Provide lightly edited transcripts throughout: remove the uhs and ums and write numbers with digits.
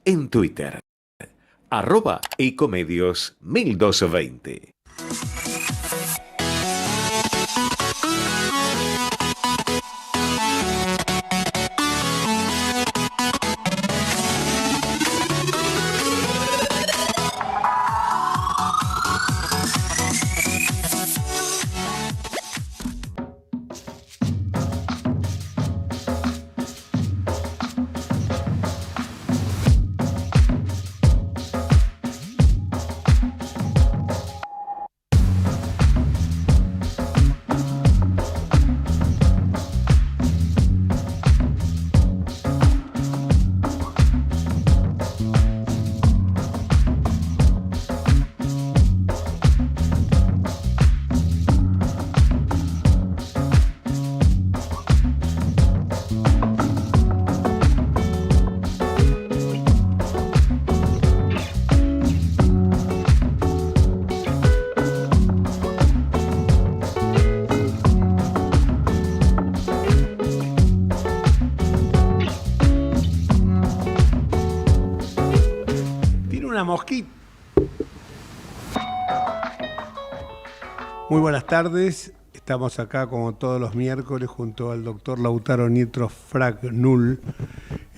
en Twitter. @ecomedios 1220. Mosquito. Muy buenas tardes, estamos acá como todos los miércoles junto al doctor Lautaro Nitro Fragnul.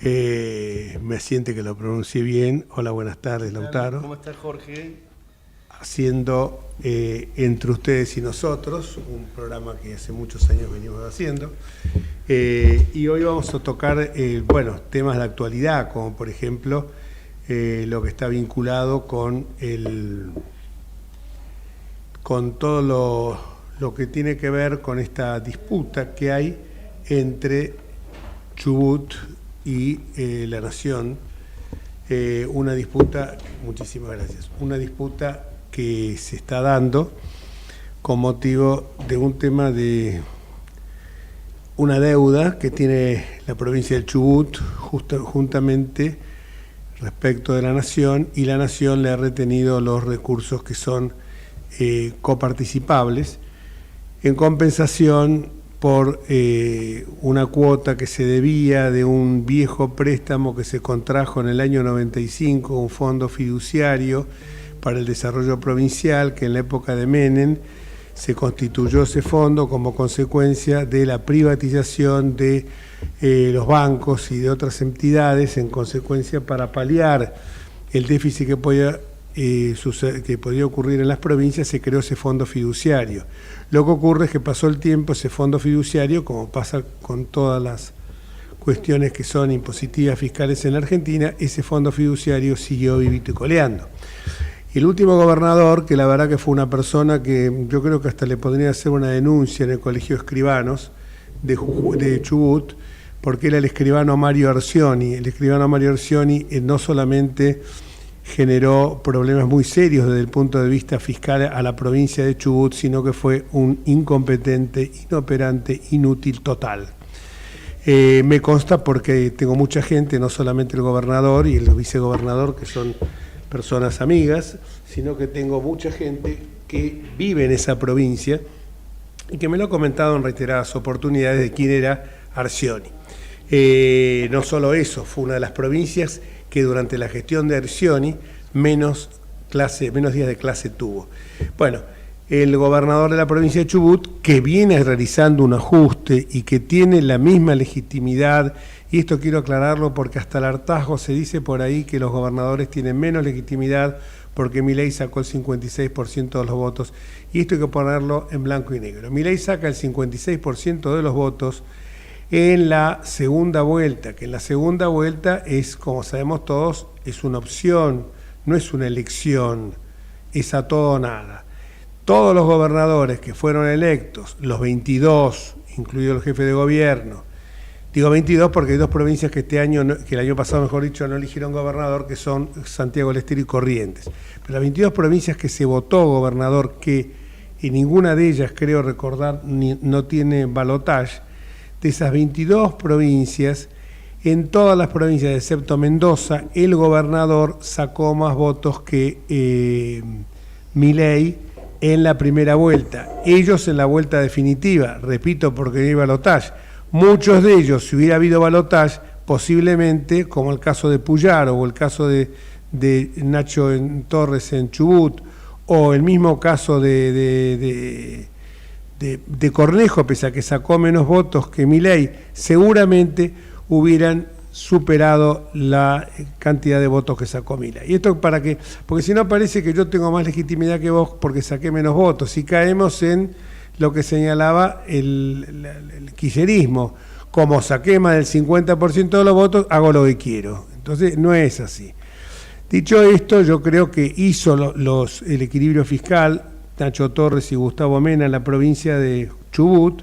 Me siente que lo pronuncié bien. Hola, buenas tardes, Lautaro. ¿Cómo estás, Jorge? Haciendo Entre Ustedes y Nosotros, un programa que hace muchos años venimos haciendo. Y hoy vamos a tocar temas de actualidad, como por ejemplo lo que está vinculado con todo lo que tiene que ver con esta disputa que hay entre Chubut y la Nación. Una disputa, muchísimas gracias, una disputa que se está dando con motivo de un tema de una deuda que tiene la provincia del Chubut juntamente respecto de la Nación, y la Nación le ha retenido los recursos que son coparticipables en compensación por una cuota que se debía de un viejo préstamo que se contrajo en el año 95, un fondo fiduciario para el desarrollo provincial, que en la época de Menem se constituyó ese fondo como consecuencia de la privatización de los bancos y de otras entidades. En consecuencia, para paliar el déficit que podía ocurrir en las provincias, se creó ese fondo fiduciario. Lo que ocurre es que pasó el tiempo, ese fondo fiduciario, como pasa con todas las cuestiones que son impositivas fiscales en la Argentina, ese fondo fiduciario siguió vivito y coleando. El último gobernador, que la verdad que fue una persona que yo creo que hasta le podría hacer una denuncia en el Colegio de Escribanos de Chubut, porque era el escribano Mario Arcioni. El escribano Mario Arcioni no solamente generó problemas muy serios desde el punto de vista fiscal a la provincia de Chubut, sino que fue un incompetente, inoperante, inútil total. Me consta porque tengo mucha gente, no solamente el gobernador y el vicegobernador, que son personas amigas, sino que tengo mucha gente que vive en esa provincia y que me lo ha comentado en reiteradas oportunidades de quién era Arcioni. No solo eso, fue una de las provincias que durante la gestión de Arcioni menos días de clase tuvo. Bueno, el gobernador de la provincia de Chubut, que viene realizando un ajuste y que tiene la misma legitimidad, y esto quiero aclararlo porque hasta el hartazgo se dice por ahí que los gobernadores tienen menos legitimidad porque Milei sacó el 56% de los votos, y esto hay que ponerlo en blanco y negro. Milei saca el 56% de los votos en la segunda vuelta, que en la segunda vuelta es, como sabemos todos, es una opción, no es una elección, es a todo o nada. Todos los gobernadores que fueron electos, los 22, incluido el jefe de gobierno, digo 22 porque hay dos provincias que que el año pasado, mejor dicho, no eligieron gobernador, que son Santiago del Estero y Corrientes. Pero las 22 provincias que se votó gobernador, que en ninguna de ellas, creo recordar, no tiene balotaje, de esas 22 provincias, en todas las provincias excepto Mendoza, el gobernador sacó más votos que Milei en la primera vuelta. Ellos en la vuelta definitiva, repito, porque no hay balotaje. Muchos de ellos, si hubiera habido balotaje, posiblemente, como el caso de Puyaro o el caso de Nacho Torres en Chubut, o el mismo caso de Cornejo, pese a que sacó menos votos que Milei, seguramente hubieran superado la cantidad de votos que sacó Milei. ¿Y esto para qué? Porque si no parece que yo tengo más legitimidad que vos porque saqué menos votos. Si caemos en lo que señalaba el kirchnerismo, como saqué más del 50% de los votos, hago lo que quiero. Entonces no es así. Dicho esto, yo creo que hizo el equilibrio fiscal Nacho Torres y Gustavo Mena en la provincia de Chubut.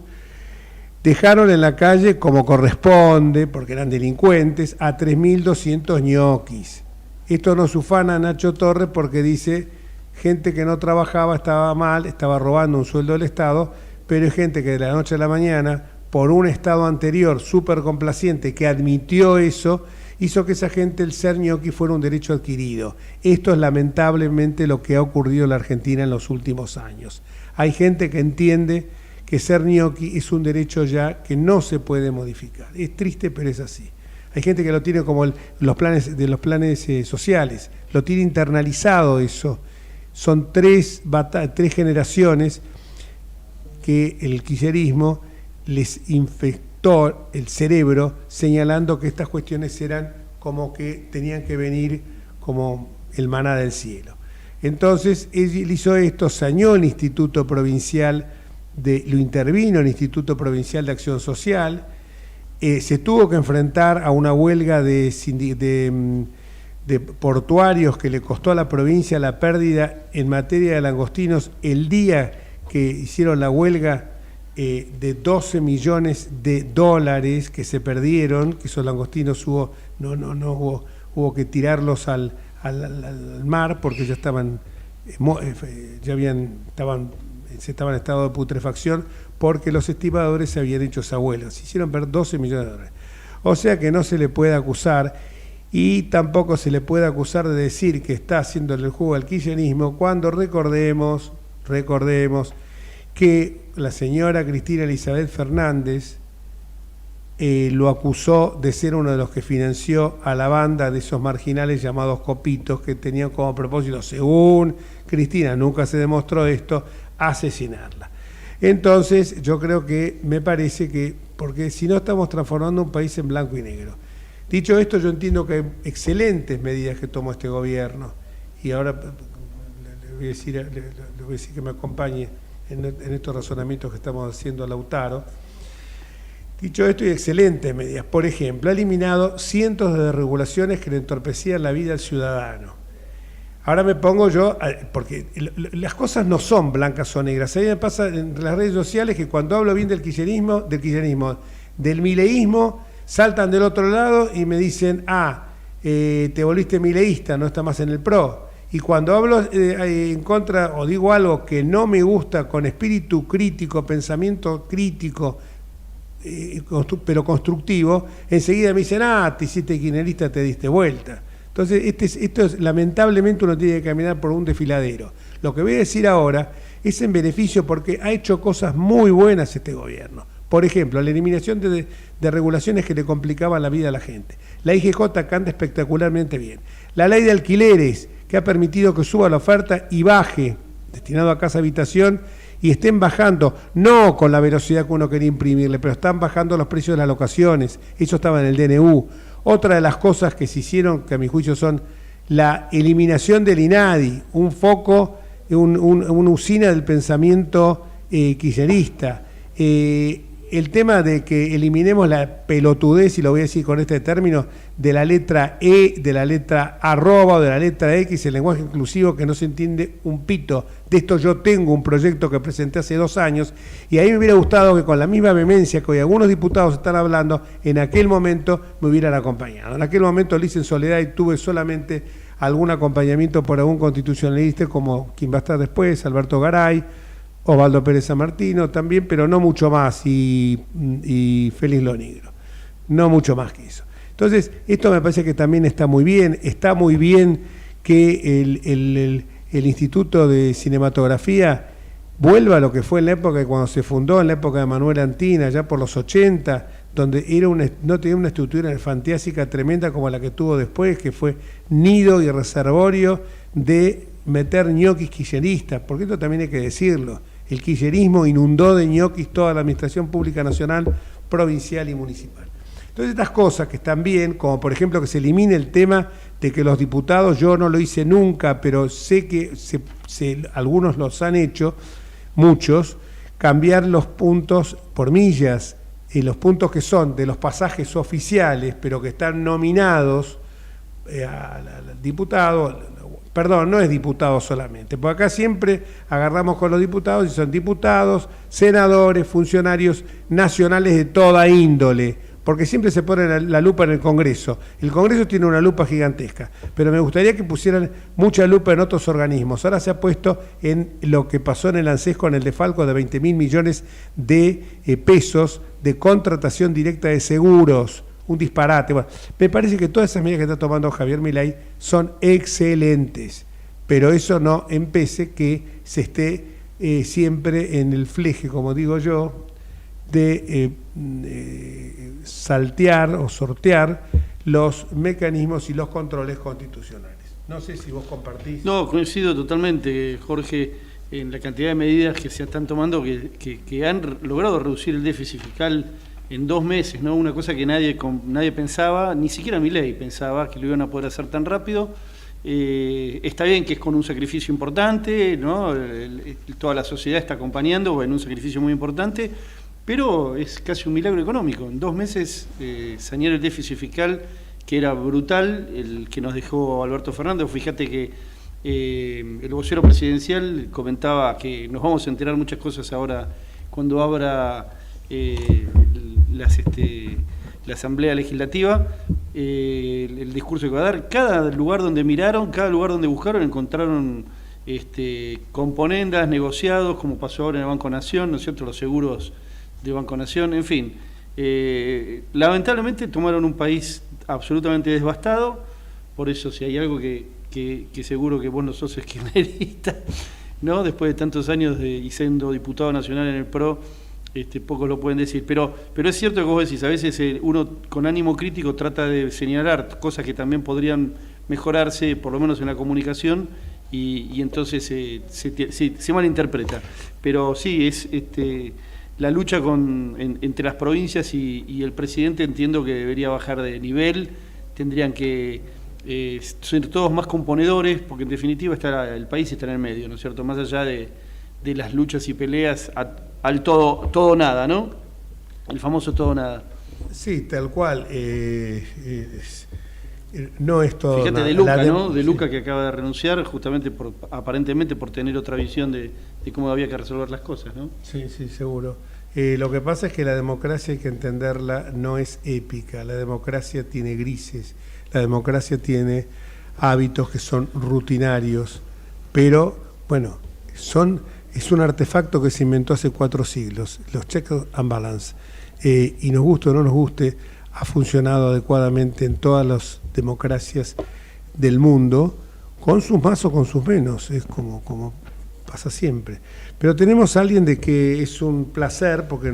Dejaron en la calle, como corresponde, porque eran delincuentes, a 3.200 ñoquis. Esto nos ufana a Nacho Torres porque dice, gente que no trabajaba estaba mal, estaba robando un sueldo del Estado, pero es gente que de la noche a la mañana, por un Estado anterior súper complaciente que admitió eso, hizo que esa gente, el ser ñoqui, fuera un derecho adquirido. Esto es lamentablemente lo que ha ocurrido en la Argentina en los últimos años. Hay gente que entiende que ser ñoqui es un derecho ya que no se puede modificar. Es triste, pero es así. Hay gente que lo tiene como los planes sociales, lo tiene internalizado eso. Son tres generaciones que el kirchnerismo les infectó el cerebro señalando que estas cuestiones eran como que tenían que venir como el maná del cielo. Entonces, él hizo esto, sañó el Instituto Provincial, lo intervino el Instituto Provincial de Acción Social, se tuvo que enfrentar a una huelga de portuarios que le costó a la provincia la pérdida en materia de langostinos el día que hicieron la huelga, de 12 millones de dólares que se perdieron, que esos langostinos hubo que tirarlos al mar porque ya estaban en estado de putrefacción porque los estibadores se habían hecho esa huelga. Se hicieron perder 12 millones de dólares. O sea que no se le puede acusar, y tampoco se le puede acusar de decir que está haciéndole el juego al kirchnerismo cuando recordemos que la señora Cristina Elizabeth Fernández lo acusó de ser uno de los que financió a la banda de esos marginales llamados copitos que tenían como propósito, según Cristina, nunca se demostró esto, asesinarla. Entonces yo creo que, me parece que, porque si no estamos transformando un país en blanco y negro. Dicho esto, yo entiendo que hay excelentes medidas que tomó este gobierno, y ahora le voy a decir que me acompañe en estos razonamientos que estamos haciendo a Lautaro. Dicho esto, hay excelentes medidas. Por ejemplo, ha eliminado cientos de desregulaciones que le entorpecían la vida al ciudadano. Ahora me pongo yo, porque las cosas no son blancas o negras. A mí me pasa en las redes sociales que cuando hablo bien del kirchnerismo, del mileísmo, saltan del otro lado y me dicen, te volviste mileísta, no está más en el PRO. Y cuando hablo en contra o digo algo que no me gusta con espíritu crítico, pensamiento crítico, pero constructivo, enseguida me dicen, te hiciste kirchnerista, te diste vuelta. Entonces, lamentablemente uno tiene que caminar por un desfiladero. Lo que voy a decir ahora es en beneficio porque ha hecho cosas muy buenas este gobierno. Por ejemplo, la eliminación de regulaciones que le complicaban la vida a la gente. La IGJ que anda espectacularmente bien. La ley de alquileres, que ha permitido que suba la oferta y baje, destinado a casa habitación, y estén bajando, no con la velocidad que uno quería imprimirle, pero están bajando los precios de las locaciones. Eso estaba en el DNU. Otra de las cosas que se hicieron, que a mi juicio son la eliminación del INADI, un foco, una usina del pensamiento kirchnerista. El tema de que eliminemos la pelotudez, y lo voy a decir con este término, de la letra E, de la letra arroba o de la letra X, el lenguaje inclusivo que no se entiende un pito. De esto yo tengo un proyecto que presenté hace 2 años y ahí me hubiera gustado que con la misma vehemencia que hoy algunos diputados están hablando, en aquel momento me hubieran acompañado. En aquel momento lo hice en soledad y tuve solamente algún acompañamiento por algún constitucionalista como quien va a estar después, Alberto Garay, Osvaldo Pérez San Martino también, pero no mucho más, y Félix Lonigro, no mucho más que eso. Entonces, esto me parece que también está muy bien que el Instituto de Cinematografía vuelva a lo que fue en la época cuando se fundó, en la época de Manuel Antina, ya por los 80, donde no tenía una estructura fantásica tremenda como la que tuvo después, que fue nido y reservorio de meter ñoquis kirchneristas, porque esto también hay que decirlo. El kirchnerismo inundó de ñoquis toda la administración pública nacional, provincial y municipal. Entonces estas cosas que están bien, como por ejemplo que se elimine el tema de que los diputados, yo no lo hice nunca, pero sé que algunos los han hecho, muchos, cambiar los puntos por millas, y los puntos que son de los pasajes oficiales, pero que están nominados al diputado, perdón, no es diputado solamente, porque acá siempre agarramos con los diputados y son diputados, senadores, funcionarios nacionales de toda índole, porque siempre se pone la lupa en el Congreso. El Congreso tiene una lupa gigantesca, pero me gustaría que pusieran mucha lupa en otros organismos. Ahora se ha puesto en lo que pasó en el ANSES con el defalco de 20.000 millones de pesos de contratación directa de seguros, un disparate. Bueno, me parece que todas esas medidas que está tomando Javier Milei son excelentes, pero eso no impide que se esté siempre en el fleje, como digo yo, de saltear o sortear los mecanismos y los controles constitucionales. No sé si vos compartís. No, coincido totalmente, Jorge, en la cantidad de medidas que se están tomando que han logrado reducir el déficit fiscal en 2 meses, ¿no? Una cosa que nadie pensaba, ni siquiera Milei pensaba que lo iban a poder hacer tan rápido. Está bien que es con un sacrificio importante, ¿no? Toda la sociedad está acompañando en un sacrificio muy importante, pero es casi un milagro económico. En 2 meses sanear el déficit fiscal, que era brutal, el que nos dejó Alberto Fernández. Fíjate que el vocero presidencial comentaba que nos vamos a enterar muchas cosas ahora cuando abra la Asamblea Legislativa, el discurso que va a dar. Cada lugar donde miraron, cada lugar donde buscaron, encontraron componendas, negociados, como pasó ahora en el Banco Nación, ¿no es cierto?, los seguros de Banco Nación, en fin. Lamentablemente tomaron un país absolutamente devastado. Por eso, si hay algo que seguro que vos no sos kirchnerista, ¿no? Después de tantos años y siendo diputado nacional en el PRO, pocos lo pueden decir, pero es cierto que vos decís, a veces uno con ánimo crítico trata de señalar cosas que también podrían mejorarse, por lo menos en la comunicación, y entonces se malinterpreta. Pero sí, es la lucha entre las provincias y el presidente, entiendo que debería bajar de nivel, tendrían que ser todos más componedores, porque en definitiva el país está en el medio, ¿no es cierto?, más allá de las luchas y peleas al todo nada, ¿no? El famoso todo nada. Sí, tal cual. No es todo Fíjate, nada. de Luca, ¿no? De Luca, que acaba de renunciar justamente aparentemente por tener otra visión de cómo había que resolver las cosas, ¿no? Sí, seguro. Lo que pasa es que la democracia, hay que entenderla, no es épica. La democracia tiene grises, la democracia tiene hábitos que son rutinarios, pero bueno, es un artefacto que se inventó hace 4 siglos, los checks and balance, y nos guste o no nos guste, ha funcionado adecuadamente en todas las democracias del mundo, con sus más o con sus menos, es como pasa siempre. Pero tenemos a alguien de que es un placer, porque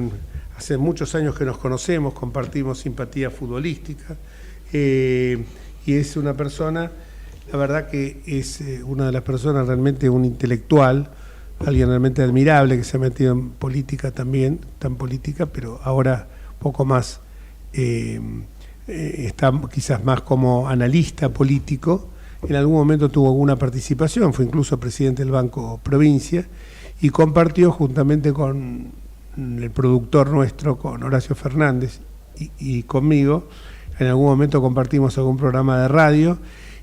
hace muchos años que nos conocemos, compartimos simpatía futbolística, y es una persona, la verdad que es una de las personas realmente un intelectual, alguien realmente admirable, que se ha metido en política también, tan política, pero ahora poco más, está quizás más como analista político. En algún momento tuvo alguna participación, fue incluso presidente del Banco Provincia, y compartió juntamente con el productor nuestro, con Horacio Fernández y conmigo, en algún momento compartimos algún programa de radio,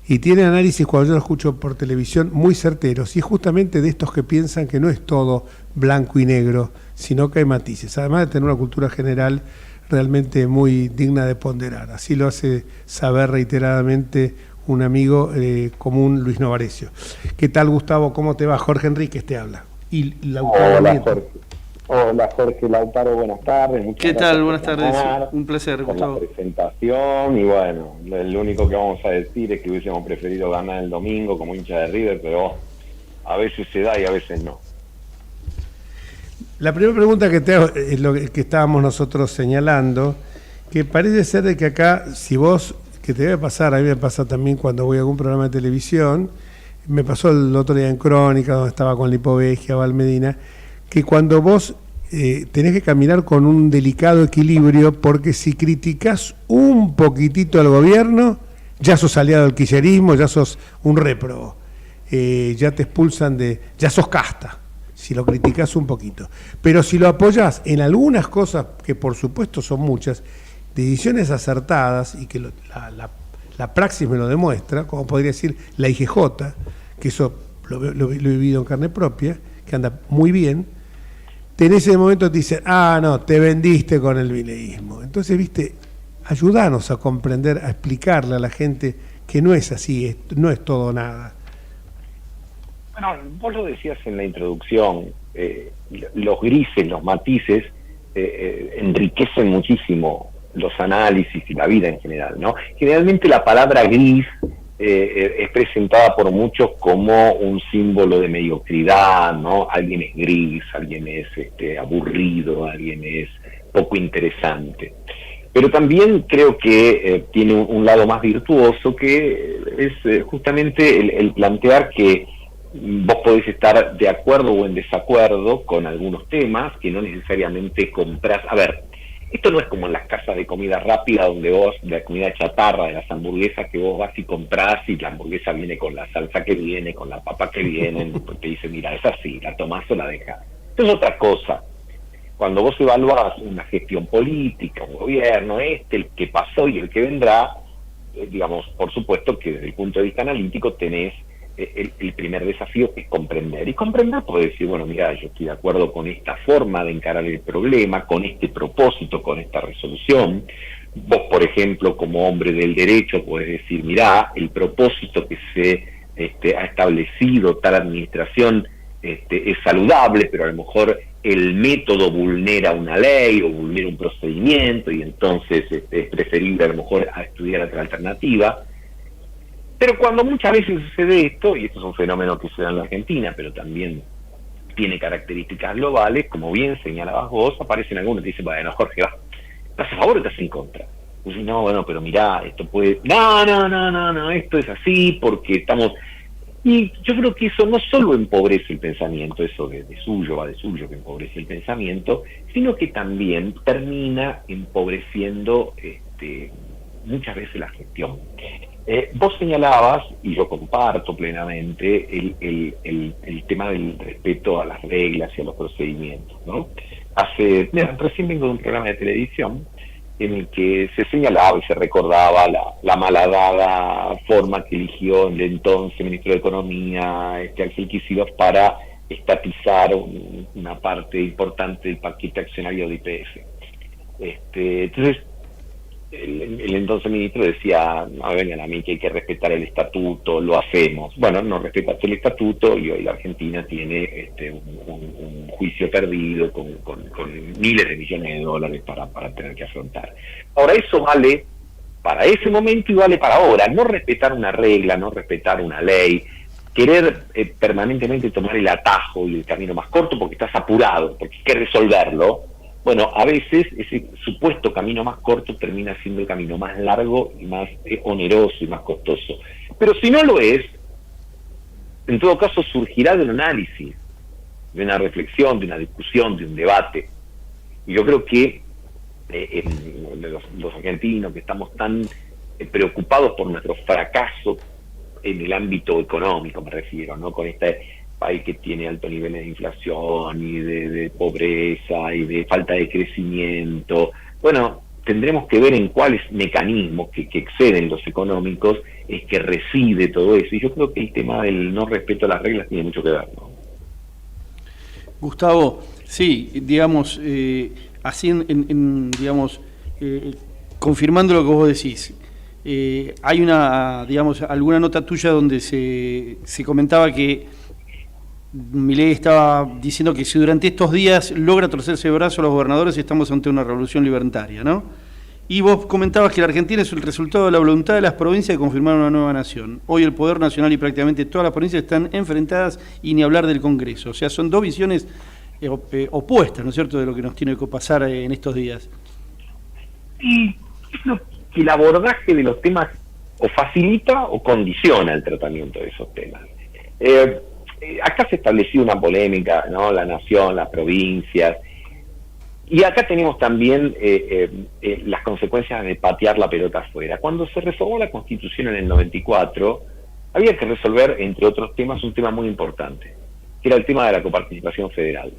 y tiene análisis, cuando yo lo escucho por televisión, muy certeros, y es justamente de estos que piensan que no es todo blanco y negro, sino que hay matices, además de tener una cultura general realmente muy digna de ponderar. Así lo hace saber reiteradamente un amigo común, Luis Novarecio. ¿Qué tal, Gustavo? ¿Cómo te va? Jorge Enríquez te habla. Y Lautaro Nieto. Hola, Jorge. Lautaro, buenas tardes. ¿Qué tal? Buenas tardes. Un placer, Gustavo. Por la presentación, y bueno, lo único que vamos a decir es que hubiésemos preferido ganar el domingo como hincha de River, pero a veces se da y a veces no. La primera pregunta que te hago es lo que estábamos nosotros señalando, que parece ser de que acá, si vos, que te debe pasar, a mí me pasa también cuando voy a algún programa de televisión, me pasó el otro día en Crónica, donde estaba con Lipoveggia, Valmedina, que cuando vos tenés que caminar con un delicado equilibrio, porque si criticás un poquitito al gobierno, ya sos aliado del kirchnerismo, ya sos un réprobo, ya te expulsan ya sos casta, si lo criticás un poquito. Pero si lo apoyás en algunas cosas, que por supuesto son muchas, decisiones acertadas, y que la praxis me lo demuestra, como podría decir la IGJ, que eso lo he vivido en carne propia, que anda muy bien, en ese momento te dicen, no, te vendiste con el mileísmo. Entonces, viste, ayúdanos a comprender, a explicarle a la gente que no es así, no es todo nada. Bueno, vos lo decías en la introducción, los grises, los matices, enriquecen muchísimo los análisis y la vida en general, ¿no? Generalmente la palabra gris es presentada por muchos como un símbolo de mediocridad, ¿no? Alguien es gris, alguien es aburrido, alguien es poco interesante. Pero también creo que tiene un lado más virtuoso, que es justamente el plantear que vos podés estar de acuerdo o en desacuerdo con algunos temas, que no necesariamente comprás. A ver, esto no es como en las casas de comida rápida, donde vos, de la comida chatarra, de las hamburguesas, que vos vas y comprás y la hamburguesa viene con la salsa que viene, con la papa que viene, pues te dicen, mira, es así, la tomás o la dejás. Esto es otra cosa. Cuando vos evaluás una gestión política, un gobierno, el que pasó y el que vendrá, digamos, por supuesto que desde el punto de vista analítico tenés el primer desafío, que es comprender. Y comprender puede decir, bueno, mira, yo estoy de acuerdo con esta forma de encarar el problema, con este propósito, con esta resolución. Vos, por ejemplo, como hombre del derecho, podés decir, mira, el propósito que se ha establecido tal administración es saludable, pero a lo mejor el método vulnera una ley o vulnera un procedimiento, y entonces es preferible a lo mejor a estudiar otra alternativa. Pero cuando muchas veces sucede esto, y esto es un fenómeno que se da en la Argentina, pero también tiene características globales, como bien señalabas vos, aparecen algunos que dicen, bueno, Jorge, ¿estás a favor o estás en contra? Y dicen, no, bueno, pero mirá, esto puede... No, esto es así porque estamos... Y yo creo que eso no solo empobrece el pensamiento, eso va de suyo que empobrece el pensamiento, sino que también termina empobreciendo muchas veces la gestión. Vos señalabas, y yo comparto plenamente, el tema del respeto a las reglas y a los procedimientos, ¿no? Recién vengo de un programa de televisión en el que se señalaba y se recordaba la malhadada forma que eligió el entonces ministro de Economía, Axel Kicillof, para estatizar una parte importante del paquete accionario de YPF. Entonces, el entonces ministro decía, no vengan a mí que hay que respetar el estatuto, lo hacemos. Bueno, no respetaste el estatuto y hoy la Argentina tiene un juicio perdido con miles de millones de dólares para tener que afrontar. Ahora, eso vale para ese momento y vale para ahora. No respetar una regla, no respetar una ley, querer permanentemente tomar el atajo y el camino más corto porque estás apurado, porque hay que resolverlo. Bueno, a veces ese supuesto camino más corto termina siendo el camino más largo y más oneroso y más costoso. Pero si no lo es, en todo caso surgirá de un análisis, de una reflexión, de una discusión, de un debate. Y yo creo que los argentinos, que estamos tan preocupados por nuestro fracaso en el ámbito económico, me refiero, ¿no? Con este país que tiene altos niveles de inflación y de pobreza y de falta de crecimiento. Bueno, tendremos que ver en cuáles mecanismos que exceden los económicos es que reside todo eso. Y yo creo que el tema del no respeto a las reglas tiene mucho que ver, ¿no? Gustavo, sí, digamos, así confirmando lo que vos decís, hay alguna nota tuya donde se comentaba que Milei estaba diciendo que si durante estos días logra torcerse el brazo a los gobernadores, estamos ante una revolución libertaria, ¿no? Y vos comentabas que la Argentina es el resultado de la voluntad de las provincias de confirmar una nueva nación. Hoy el poder nacional y prácticamente todas las provincias están enfrentadas, y ni hablar del Congreso. O sea, son dos visiones opuestas, ¿no es cierto?, de lo que nos tiene que pasar en estos días. Y creo que el abordaje de los temas o facilita o condiciona el tratamiento de esos temas. Acá se estableció una polémica, ¿no? La nación, las provincias, y acá tenemos también las consecuencias de patear la pelota afuera. Cuando se reformó la Constitución en el 94, había que resolver, entre otros temas, un tema muy importante, que era el tema de la coparticipación federal.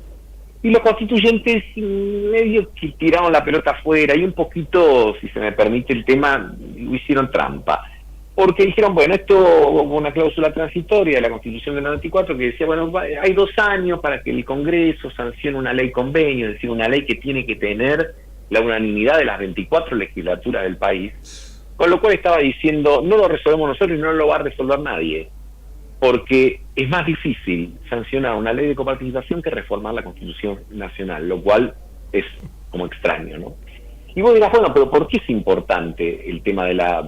Y los constituyentes medio que tiraron la pelota afuera y un poquito, si se me permite el tema, lo hicieron trampa. Porque dijeron, bueno, esto hubo una cláusula transitoria de la Constitución del 94 que decía, bueno, hay 2 años para que el Congreso sancione una ley convenio, es decir, una ley que tiene que tener la unanimidad de las 24 legislaturas del país, con lo cual estaba diciendo, no lo resolvemos nosotros y no lo va a resolver nadie, porque es más difícil sancionar una ley de coparticipación que reformar la Constitución Nacional, lo cual es como extraño, ¿no? Y vos dirás, bueno, pero ¿por qué es importante el tema de la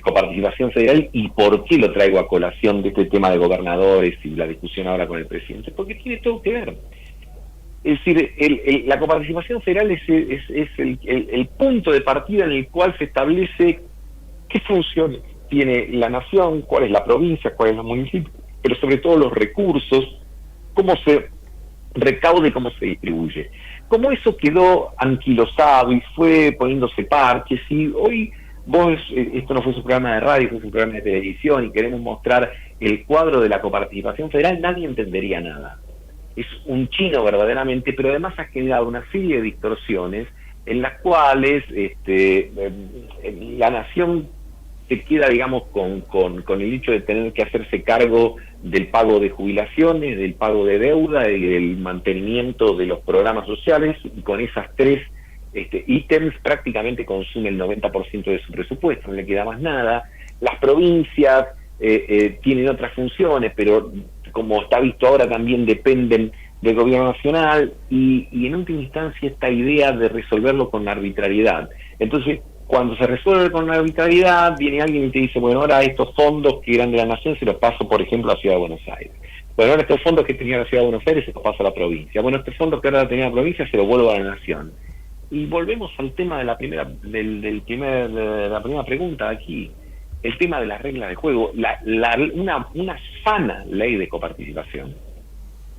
coparticipación federal y por qué lo traigo a colación de este tema de gobernadores y la discusión ahora con el presidente? Porque tiene todo que ver. Es decir, la coparticipación federal es el punto de partida en el cual se establece qué funciones tiene la nación, cuál es la provincia, cuál es el municipio, pero sobre todo los recursos, cómo se recauda y cómo se distribuye. Como eso quedó anquilosado y fue poniéndose parches, y hoy vos, esto no fue su programa de radio, fue su programa de televisión, y queremos mostrar el cuadro de la coparticipación federal, nadie entendería nada. Es un chino verdaderamente, pero además ha generado una serie de distorsiones en las cuales la nación se queda, digamos, con el hecho de tener que hacerse cargo del pago de jubilaciones, del pago de deuda y del mantenimiento de los programas sociales, y con esas 3 ítems prácticamente consume el 90% de su presupuesto, no le queda más nada. Las provincias tienen otras funciones, pero como está visto ahora también dependen del gobierno nacional, y en última instancia esta idea de resolverlo con arbitrariedad. Entonces, cuando se resuelve con arbitrariedad, viene alguien y te dice, bueno, ahora estos fondos que eran de la nación se los paso, por ejemplo, a la Ciudad de Buenos Aires. Bueno, ahora estos fondos que tenía la Ciudad de Buenos Aires se los paso a la provincia. Bueno, estos fondos que ahora tenía la provincia se los vuelvo a la nación. Y volvemos al tema de la primera pregunta aquí, el tema de las reglas de juego, una sana ley de coparticipación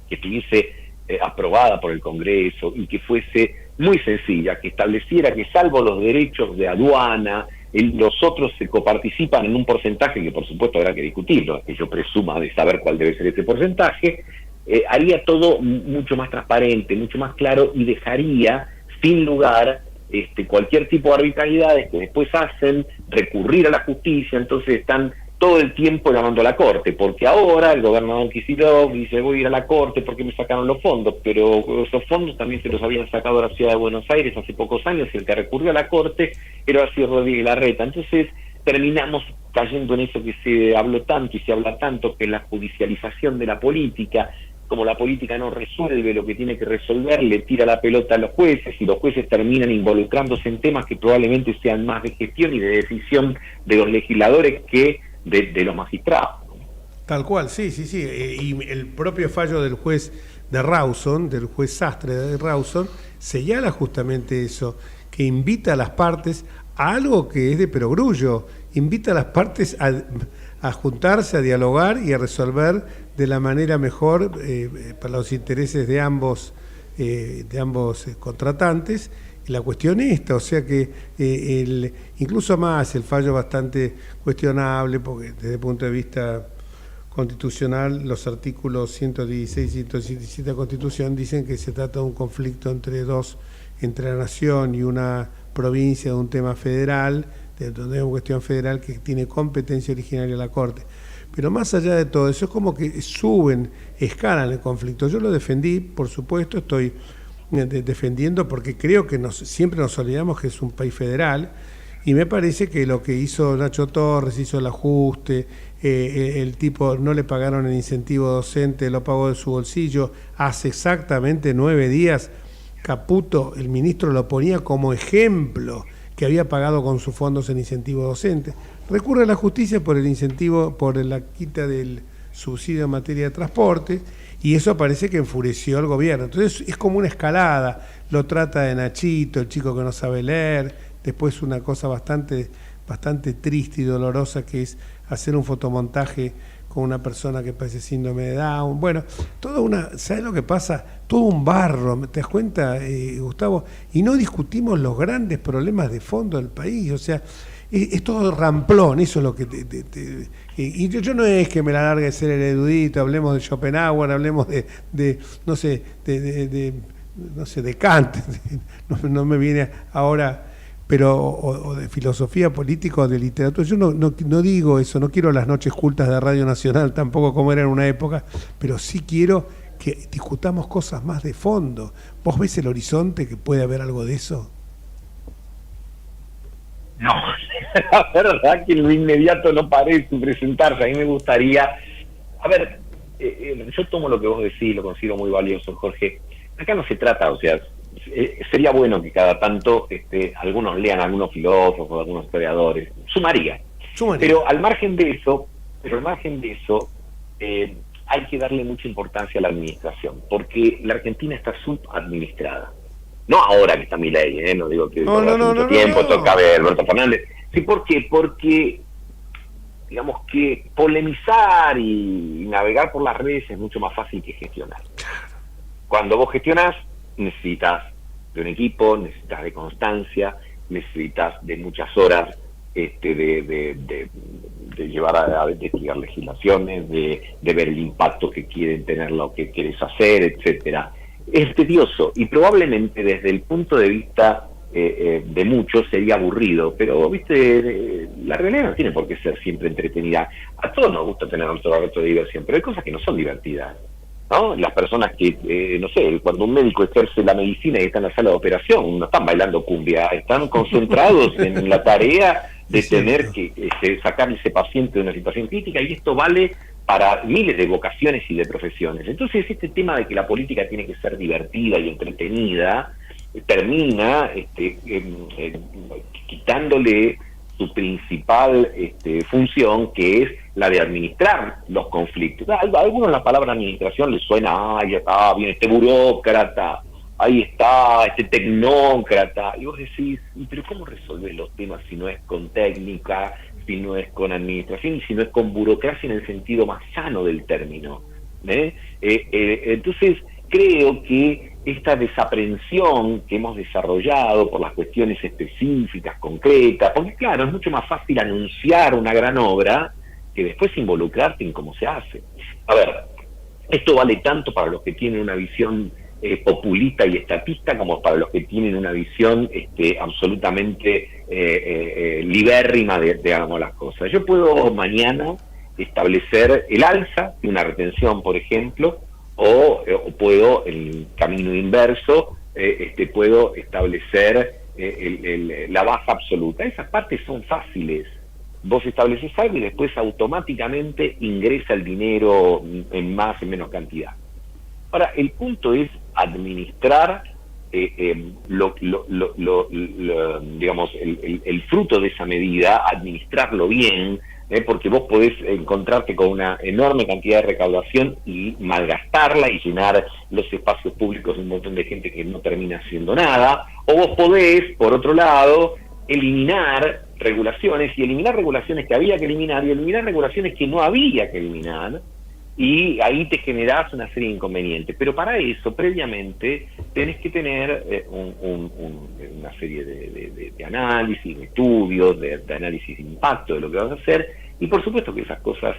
que estuviese aprobada por el Congreso y que fuese muy sencilla, que estableciera que salvo los derechos de aduana, los otros se coparticipan en un porcentaje que por supuesto habrá que discutirlo, que yo presuma de saber cuál debe ser ese porcentaje, haría todo mucho más transparente, mucho más claro, y dejaría sin lugar cualquier tipo de arbitrariedades que después hacen recurrir a la justicia. Entonces están todo el tiempo llamando a la Corte, porque ahora el gobernador Kicillof dice, voy a ir a la Corte porque me sacaron los fondos, pero esos fondos también se los habían sacado a la Ciudad de Buenos Aires hace pocos años, y el que recurrió a la Corte era así Rodríguez Larreta. Entonces terminamos cayendo en eso que se habló tanto y se habla tanto, que es la judicialización de la política. Como la política no resuelve lo que tiene que resolver, le tira la pelota a los jueces, y los jueces terminan involucrándose en temas que probablemente sean más de gestión y de decisión de los legisladores que de los magistrados. Tal cual, sí. Y el propio fallo del juez de Rawson, del juez Sastre de Rawson, señala justamente eso, que invita a las partes a algo que es de perogrullo, invita a las partes a juntarse, a dialogar y a resolver de la manera mejor para los intereses de ambos contratantes. La cuestión esta, o sea que incluso más el fallo bastante cuestionable, porque desde el punto de vista constitucional, los artículos 116 y 117 de la Constitución dicen que se trata de un conflicto entre la nación y una provincia, de un tema federal, de una cuestión federal que tiene competencia originaria la Corte. Pero más allá de todo eso, es como que escalan el conflicto. Yo lo defendí, por supuesto, estoy defendiendo porque creo que siempre nos olvidamos que es un país federal, y me parece que lo que hizo Nacho Torres, hizo el ajuste, el tipo no le pagaron el incentivo docente, lo pagó de su bolsillo. Hace exactamente 9 días Caputo, el ministro, lo ponía como ejemplo, que había pagado con sus fondos el incentivo docente. Recurre a la justicia por el incentivo, por la quita del subsidio en materia de transporte, y eso parece que enfureció al gobierno. Entonces es como una escalada, lo trata de Nachito, el chico que no sabe leer, después una cosa bastante triste y dolorosa, que es hacer un fotomontaje con una persona que padece síndrome de Down. Bueno, ¿sabes lo que pasa? Todo un barro, ¿te das cuenta, Gustavo? Y no discutimos los grandes problemas de fondo del país, o sea, es todo ramplón, eso es lo que y yo no es que me la largue de ser el erudito, hablemos de Schopenhauer, hablemos de Kant, no me viene ahora, pero o de filosofía política o de literatura. Yo no digo eso, no quiero las noches cultas de Radio Nacional tampoco como era en una época, pero sí quiero que discutamos cosas más de fondo. ¿Vos ves el horizonte que puede haber algo de eso? No, la verdad que en lo inmediato no parece presentarse. A mí me gustaría... A ver, yo tomo lo que vos decís, lo considero muy valioso, Jorge. Acá no se trata, o sea, sería bueno que cada tanto algunos lean, algunos filósofos, algunos historiadores, sumaría. Pero al margen de eso, hay que darle mucha importancia a la administración, porque la Argentina está subadministrada. No ahora que está Milei, no digo que hace mucho tiempo toca ver Alberto Fernández. Sí, ¿por qué? Porque digamos que polemizar y navegar por las redes es mucho más fácil que gestionar. Cuando vos gestionás, necesitas de un equipo, necesitas de constancia, necesitas de muchas horas de llevar a investigar legislaciones, de ver el impacto que quieren tener lo que quieres hacer, etcétera. Es tedioso y probablemente desde el punto de vista de muchos sería aburrido, pero viste, la realidad no tiene por qué ser siempre entretenida. A todos nos gusta tener nuestro rato de diversión, pero hay cosas que no son divertidas, ¿no? Las personas que, no sé, cuando un médico ejerce la medicina y está en la sala de operación, no están bailando cumbia, están concentrados en la tarea de tener que sacar a ese paciente de una situación crítica, y esto vale para miles de vocaciones y de profesiones. Entonces este tema de que la política tiene que ser divertida y entretenida termina quitándole su principal función, que es la de administrar los conflictos. A algunos la palabra administración les suena, ya está, viene este burócrata, ahí está, este tecnócrata, y vos decís, pero ¿cómo resolvés los temas si no es con técnica, si no es con administración y si no es con burocracia en el sentido más sano del término? Entonces creo que esta desaprensión que hemos desarrollado por las cuestiones específicas, concretas, porque claro, es mucho más fácil anunciar una gran obra que después involucrarte en cómo se hace. A ver, esto vale tanto para los que tienen una visión populista y estatista, como para los que tienen una visión absolutamente libérrima de hagamos las cosas. Yo puedo mañana establecer el alza de una retención, por ejemplo, o puedo, en el camino inverso, puedo establecer la baja absoluta. Esas partes son fáciles. Vos estableces algo y después automáticamente ingresa el dinero en más o menos cantidad. Ahora, el punto es administrar digamos, el fruto de esa medida, administrarlo bien, porque vos podés encontrarte con una enorme cantidad de recaudación y malgastarla y llenar los espacios públicos de un montón de gente que no termina haciendo nada, o vos podés, por otro lado, eliminar regulaciones que había que eliminar y eliminar regulaciones que no había que eliminar, y ahí te generás una serie de inconvenientes. Pero para eso, previamente, tenés que tener una serie de análisis, de estudios, de análisis de impacto de lo que vas a hacer, y por supuesto que esas cosas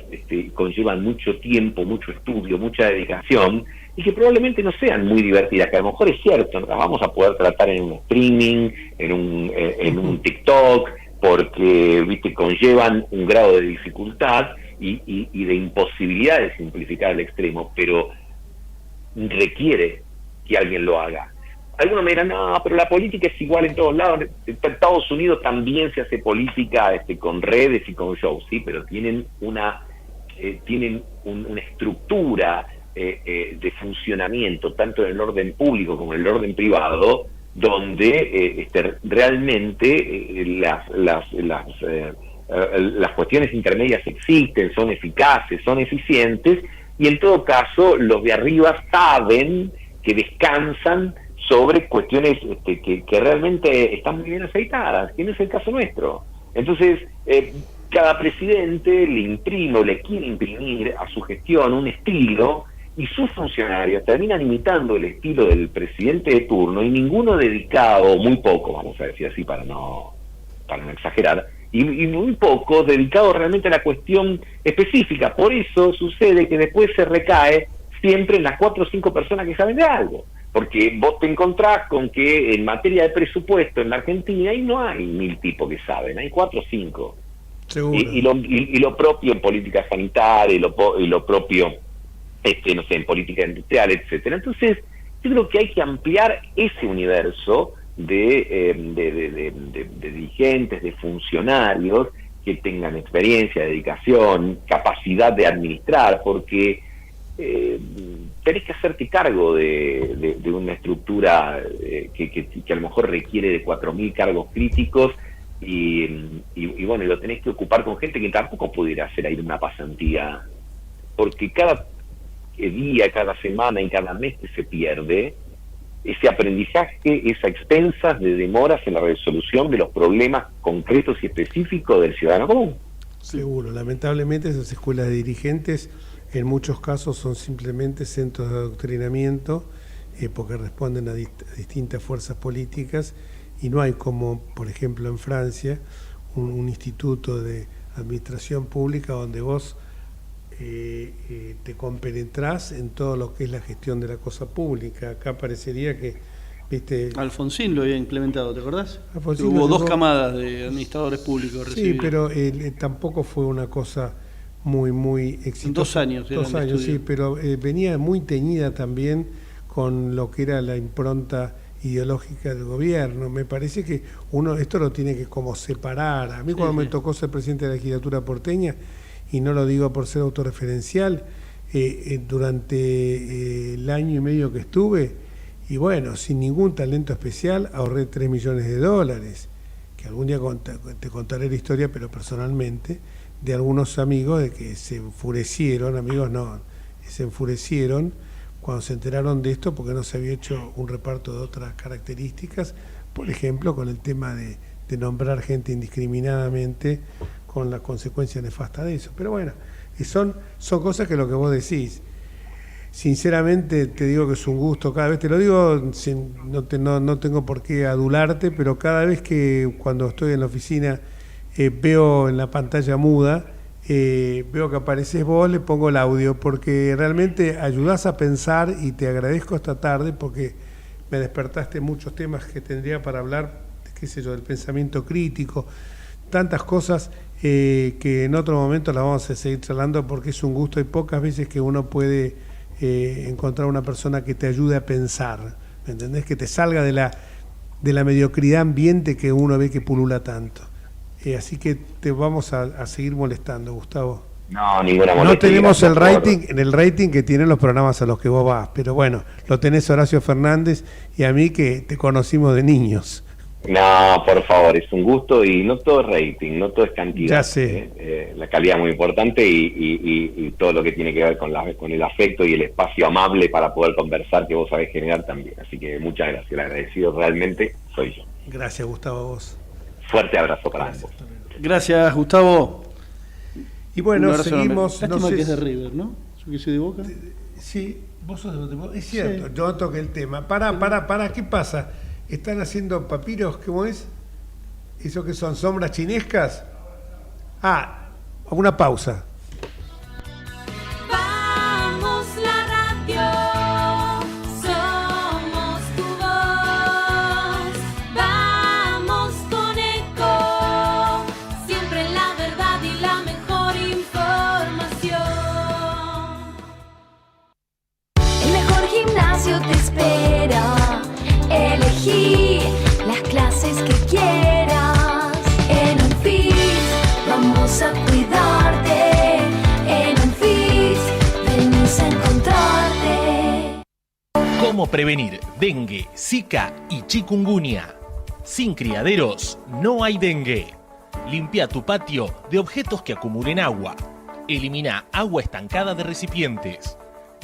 conllevan mucho tiempo, mucho estudio, mucha dedicación, y que probablemente no sean muy divertidas, que a lo mejor es cierto, no las vamos a poder tratar en un streaming, en un TikTok, porque viste conllevan un grado de dificultad y de imposibilidad de simplificar al extremo, pero requiere que alguien lo haga. Algunos me dirán, no, pero la política es igual en todos lados. En Estados Unidos también se hace política con redes y con shows, sí, pero tienen una estructura de funcionamiento, tanto en el orden público como en el orden privado, donde realmente las cuestiones intermedias existen, son eficaces, son eficientes, y en todo caso los de arriba saben que descansan sobre cuestiones que realmente están muy bien aceitadas, que no es el caso nuestro. Entonces, cada presidente le imprime o le quiere imprimir a su gestión un estilo, y sus funcionarios terminan imitando el estilo del presidente de turno, y ninguno dedicado, muy poco, vamos a decir así para no exagerar, y muy poco dedicado realmente a la cuestión específica. Por eso sucede que después se recae siempre en las 4 o 5 personas que saben de algo, porque vos te encontrás con que en materia de presupuesto en la Argentina ahí no hay 1000 tipos que saben, hay 4 o 5. Seguro. Y lo propio en política sanitaria, y lo propio no sé, en política industrial, etcétera. Entonces, yo creo que hay que ampliar ese universo de dirigentes, de funcionarios que tengan experiencia, dedicación, capacidad de administrar, porque tenés que hacerte cargo de una estructura que a lo mejor requiere de 4.000 cargos críticos, y bueno, lo tenés que ocupar con gente que tampoco pudiera hacer ahí una pasantía, porque cada día, cada semana y cada mes que se pierde, ese aprendizaje es a expensas de demoras en la resolución de los problemas concretos y específicos del ciudadano común. Seguro, lamentablemente esas escuelas de dirigentes en muchos casos son simplemente centros de adoctrinamiento, porque responden a distintas fuerzas políticas, y no hay como, por ejemplo, en Francia, un instituto de administración pública donde vos te compenetrás en todo lo que es la gestión de la cosa pública. Acá parecería que, viste, Alfonsín lo había implementado, ¿te acordás? Alfonsín Hubo lo 2 camadas de administradores públicos sí, recibidos. pero tampoco fue una cosa muy exitosa. 2 años. 2 años, sí, pero venía muy teñida también con lo que era la impronta ideológica del gobierno. Me parece que uno esto lo tiene que como separar. A mí cuando me tocó ser presidente de la legislatura porteña, y no lo digo por ser autorreferencial, durante el año y medio que estuve, y bueno, sin ningún talento especial, ahorré $3 millones, que algún día te contaré la historia, pero personalmente, de algunos amigos de que se enfurecieron, amigos no, se enfurecieron cuando se enteraron de esto, porque no se había hecho un reparto de otras características, por ejemplo, con el tema de nombrar gente indiscriminadamente, con las consecuencias nefastas de eso. Pero bueno, son cosas que lo que vos decís. Sinceramente te digo que es un gusto, cada vez te lo digo, no tengo por qué adularte, pero cada vez que cuando estoy en la oficina veo en la pantalla muda, veo que apareces vos, le pongo el audio, porque realmente ayudás a pensar, y te agradezco esta tarde porque me despertaste muchos temas que tendría para hablar, qué sé yo, del pensamiento crítico, tantas cosas que en otro momento las vamos a seguir charlando, porque es un gusto. Hay pocas veces que uno puede encontrar una persona que te ayude a pensar, ¿me entendés? Que te salga de la mediocridad ambiente que uno ve que pulula tanto. Así que te vamos a seguir molestando, Gustavo. No, ninguna molestia. No tenemos el rating que tienen los programas a los que vos vas, pero bueno, lo tenés Horacio Fernández y a mí, que te conocimos de niños. No, por favor, es un gusto, y no todo es rating, no todo es cantidad. Ya sé. La calidad es muy importante, y todo lo que tiene que ver con el afecto y el espacio amable para poder conversar, que vos sabés generar también. Así que muchas gracias, el agradecido realmente soy yo. Gracias, Gustavo, a vos. Fuerte abrazo para ambos. Gracias, Gustavo. Y bueno, seguimos. Lástima no sé que es de River, ¿no? Yo que soy de Boca. Sí, vos sos de Boca. Es cierto, Sí. yo toqué el tema. Pará, ¿qué pasa? ¿Están haciendo papiros? ¿Cómo es? ¿Eso que son sombras chinescas? Una pausa. Vamos la radio, somos tu voz. Vamos con Eco, siempre la verdad y la mejor información. El mejor gimnasio te espera. Elegí las clases que quieras. En Unfit vamos a cuidarte. En Unfit venimos a encontrarte. ¿Cómo prevenir dengue, zika y chikungunya? Sin criaderos no hay dengue. Limpia tu patio de objetos que acumulen agua. Elimina agua estancada de recipientes.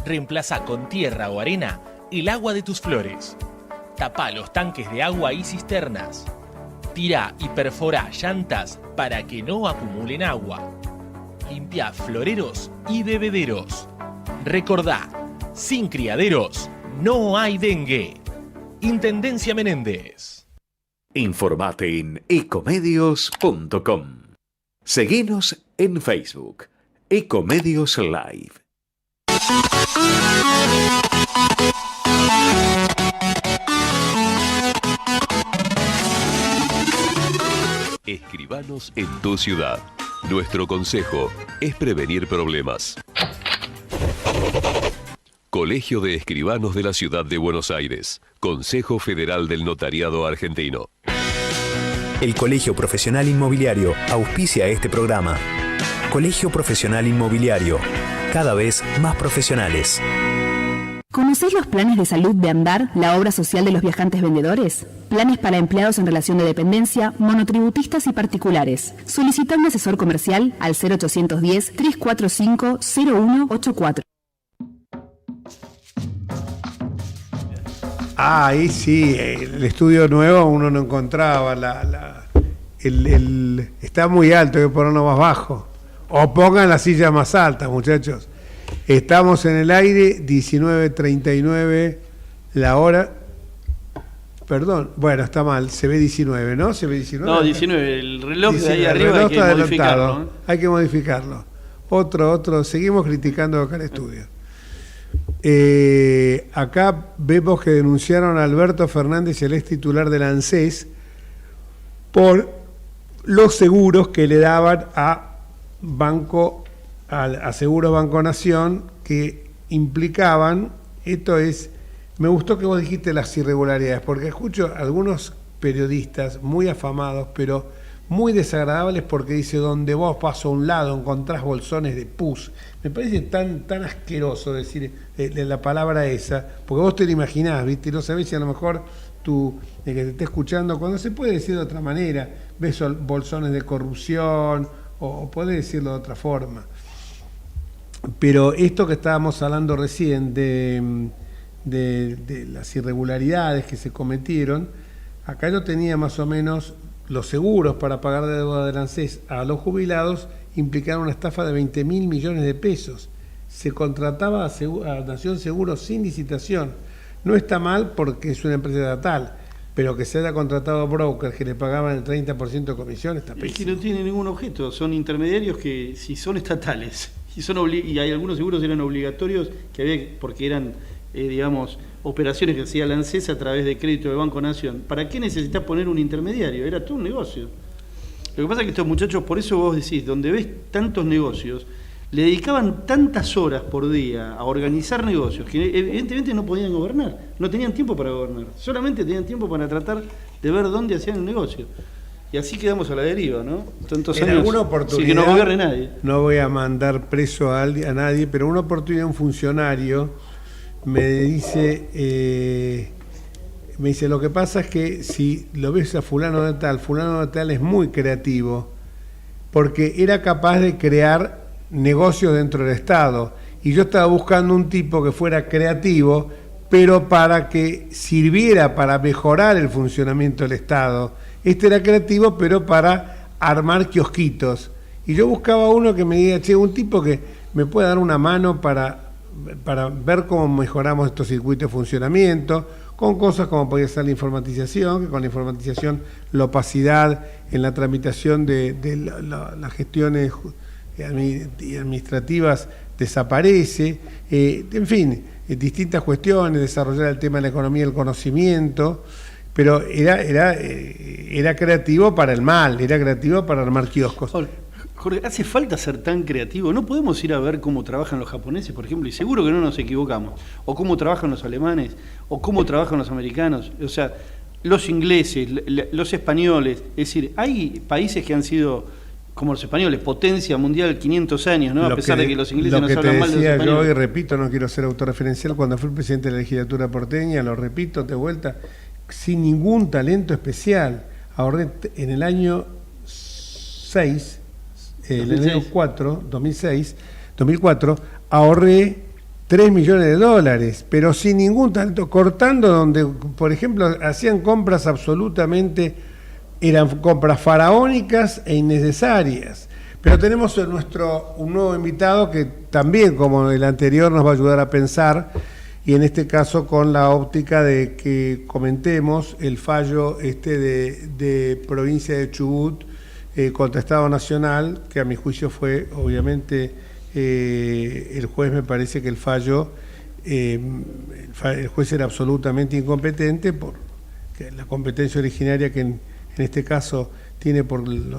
Reemplaza con tierra o arena el agua de tus flores. Tapá los tanques de agua y cisternas. Tirá y perforá llantas para que no acumulen agua. Limpiá floreros y bebederos. Recordá, sin criaderos no hay dengue. Intendencia Menéndez. Informate en ecomedios.com. Seguinos en Facebook, Ecomedios Live. Escribanos en tu ciudad. Nuestro consejo es prevenir problemas. Colegio de Escribanos de la Ciudad de Buenos Aires. Consejo Federal del Notariado Argentino. El Colegio Profesional Inmobiliario auspicia este programa. Colegio Profesional Inmobiliario, cada vez más profesionales. ¿Conocés los planes de salud de Andar, la obra social de los viajantes vendedores? Planes para empleados en relación de dependencia, monotributistas y particulares. Solicita un asesor comercial al 0810-345-0184. Ahí sí, el estudio nuevo uno no encontraba, está muy alto, hay que ponerlo más bajo. O pongan la silla más alta, muchachos. Estamos en el aire, 19:39 la hora. Perdón, bueno, está mal, se ve 19, ¿no? ¿Se ve 19? No, 19, el reloj 19, de ahí arriba hay que modificarlo, ¿no? Hay que modificarlo. Otro, seguimos criticando acá el estudio. Acá vemos que denunciaron a Alberto Fernández, el ex titular del ANSES, por los seguros que le daban a Seguros Banco Nación, que implicaban, me gustó que vos dijiste las irregularidades, porque escucho a algunos periodistas muy afamados, pero muy desagradables, porque dice, donde vos pasas a un lado encontrás bolsones de pus. Me parece tan asqueroso decir la palabra esa, porque vos te lo imaginás, ¿viste? Y no sabés si a lo mejor tú, el que te esté escuchando, cuando se puede decir de otra manera, ves bolsones de corrupción, o podés decirlo de otra forma. Pero esto que estábamos hablando recién de las irregularidades que se cometieron, acá yo tenía más o menos los seguros para pagar la deuda del ANSES a los jubilados, implicaron una estafa de 20.000 millones de pesos. Se contrataba a Nación Seguros sin licitación. No está mal porque es una empresa estatal, pero que se haya contratado brokers que le pagaban el 30% de comisión está pésimo. Es que no tiene ningún objeto, son intermediarios que si son estatales y hay algunos seguros eran obligatorios que había, porque eran digamos, operaciones que hacía la ANSES a través de crédito de Banco Nación. ¿Para qué necesitas poner un intermediario? Era todo un negocio. Lo que pasa es que estos muchachos, por eso vos decís, donde ves tantos negocios, le dedicaban tantas horas por día a organizar negocios que evidentemente no podían gobernar, no tenían tiempo para gobernar, solamente tenían tiempo para tratar de ver dónde hacían el negocio. Y así quedamos a la deriva, ¿no? Tantos en años alguna oportunidad, sin que no gobierne nadie. No voy a mandar preso a nadie, pero una oportunidad un funcionario me dice, lo que pasa es que si lo ves a fulano de tal es muy creativo, porque era capaz de crear negocios dentro del Estado, y yo estaba buscando un tipo que fuera creativo, pero para que sirviera para mejorar el funcionamiento del Estado. Este era creativo, pero para armar kiosquitos, y yo buscaba uno que me diga, un tipo que me pueda dar una mano para ver cómo mejoramos estos circuitos de funcionamiento, con cosas como podría ser la informatización, que con la informatización la opacidad en la tramitación de las gestiones administrativas desaparece, en fin, distintas cuestiones, desarrollar el tema de la economía del conocimiento, pero era creativo para el mal, era creativo para armar kioscos. Jorge, ¿hace falta ser tan creativo? ¿No podemos ir a ver cómo trabajan los japoneses, por ejemplo? Y seguro que no nos equivocamos. O cómo trabajan los alemanes, o cómo trabajan los americanos. O sea, los ingleses, los españoles. Es decir, hay países que han sido, como los españoles, potencia mundial 500 años, ¿no? A pesar de que los ingleses nos hablan mal de los españoles. Yo, y repito, no quiero ser autorreferencial, cuando fui presidente de la legislatura porteña, lo repito de vuelta, sin ningún talento especial. Ahorré en el año 2004, ahorré 3 millones de dólares, pero sin ningún talento, cortando donde, por ejemplo, hacían compras absolutamente, eran compras faraónicas e innecesarias. Pero tenemos un nuevo invitado que también, como el anterior, nos va a ayudar a pensar, y en este caso con la óptica de que comentemos el fallo de provincia de Chubut contra Estado Nacional, que a mi juicio fue, obviamente, el juez, me parece que el juez era absolutamente incompetente, por la competencia originaria que en este caso tiene por el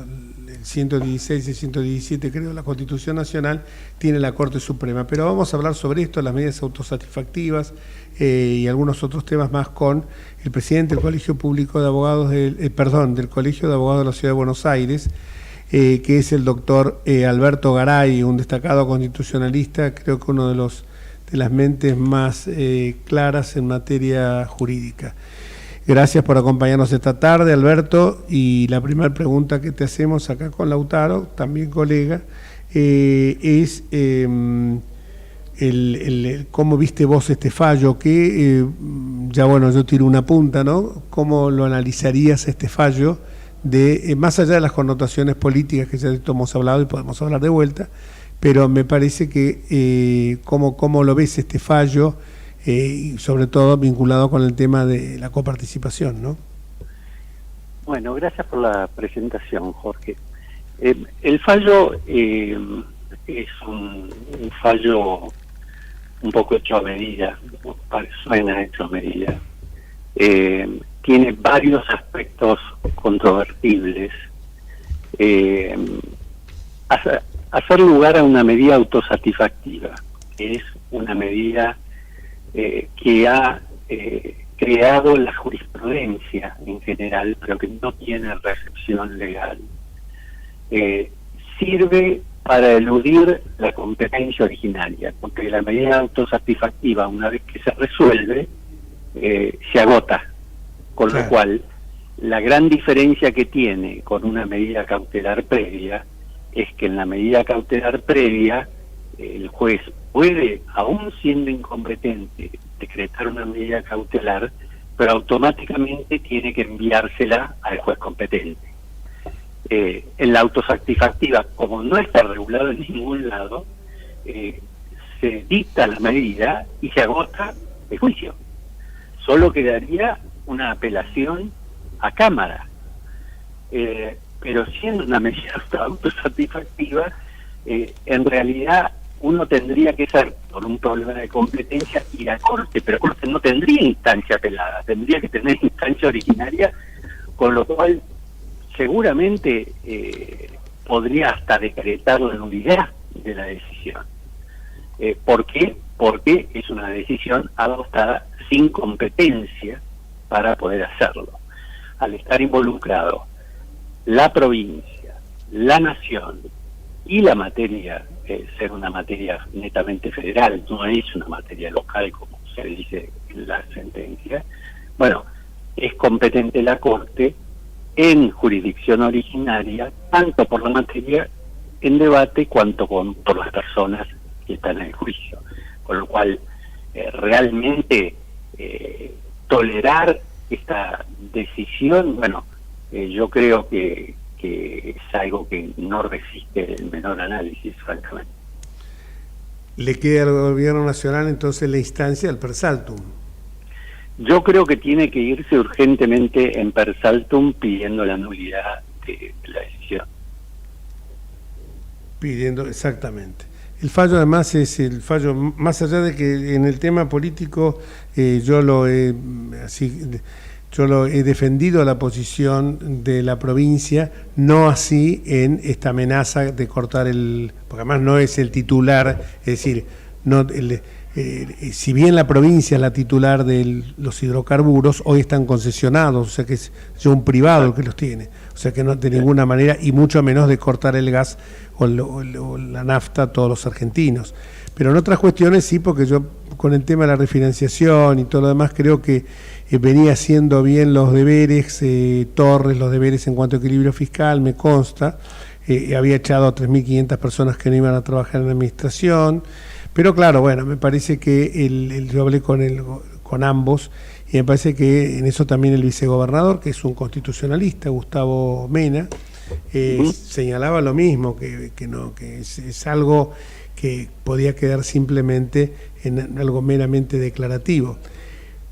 116 y 117, creo, la Constitución Nacional, tiene la Corte Suprema. Pero vamos a hablar sobre esto, las medidas autosatisfactivas y algunos otros temas más con el presidente del Colegio Público de Abogados, del Colegio de Abogados de la Ciudad de Buenos Aires, que es el doctor Alberto Garay, un destacado constitucionalista, creo que uno de las mentes más claras en materia jurídica. Gracias por acompañarnos esta tarde, Alberto, y la primera pregunta que te hacemos acá con Lautaro, también colega, es cómo viste vos este fallo, que ya bueno, yo tiro una punta, ¿no? ¿Cómo lo analizarías este fallo? Más allá de las connotaciones políticas que ya hemos hablado y podemos hablar de vuelta, pero me parece que cómo lo ves este fallo, y sobre todo vinculado con el tema de la coparticipación, ¿no? Bueno, gracias por la presentación, Jorge. El fallo es un fallo un poco hecho a medida, suena hecho a medida. Tiene varios aspectos controvertibles. Hacer lugar a una medida autosatisfactiva, que es una medida que ha creado la jurisprudencia en general, pero que no tiene recepción legal. Sirve para eludir la competencia originaria, porque la medida autosatisfactiva, una vez que se resuelve, se agota, con lo cual la gran diferencia que tiene con una medida cautelar previa es que en la medida cautelar previa el juez puede, aún siendo incompetente, decretar una medida cautelar, pero automáticamente tiene que enviársela al juez competente. En la autosatisfactiva, como no está regulado en ningún lado, se dicta la medida y se agota el juicio. Solo quedaría una apelación a Cámara. Pero siendo una medida autosatisfactiva, en realidad uno tendría que ser, por un problema de competencia, ir a Corte, pero Corte no tendría instancia apelada, tendría que tener instancia originaria, con lo cual seguramente podría hasta decretar la nulidad de la decisión. ¿Por qué? Porque es una decisión adoptada sin competencia para poder hacerlo. Al estar involucrado la provincia, la nación y la materia, ser una materia netamente federal, no es una materia local como se dice en la sentencia, bueno, es competente la Corte en jurisdicción originaria, tanto por la materia en debate cuanto por las personas que están en el juicio. Con lo cual, realmente tolerar esta decisión, bueno, yo creo que es algo que no resiste el menor análisis, francamente. ¿Le queda al gobierno nacional entonces la instancia al per saltum? Yo creo que tiene que irse urgentemente en per saltum pidiendo la nulidad de la decisión. Pidiendo, exactamente. El fallo además es el fallo, más allá de que en el tema político yo lo he defendido la posición de la provincia, no así en esta amenaza de cortar porque además no es el titular, es decir, no si bien la provincia es la titular de los hidrocarburos, hoy están concesionados, o sea que es un privado el que los tiene, o sea que no de ninguna manera, y mucho menos de cortar el gas o la nafta a todos los argentinos. Pero en otras cuestiones sí, porque yo con el tema de la refinanciación y todo lo demás creo que venía haciendo bien los deberes, Torres, los deberes en cuanto a equilibrio fiscal, me consta, había echado a 3.500 personas que no iban a trabajar en la administración, Pero claro, bueno, me parece que yo hablé con ambos y me parece que en eso también el vicegobernador, que es un constitucionalista, Gustavo Mena, señalaba lo mismo, que es algo que podía quedar simplemente en algo meramente declarativo.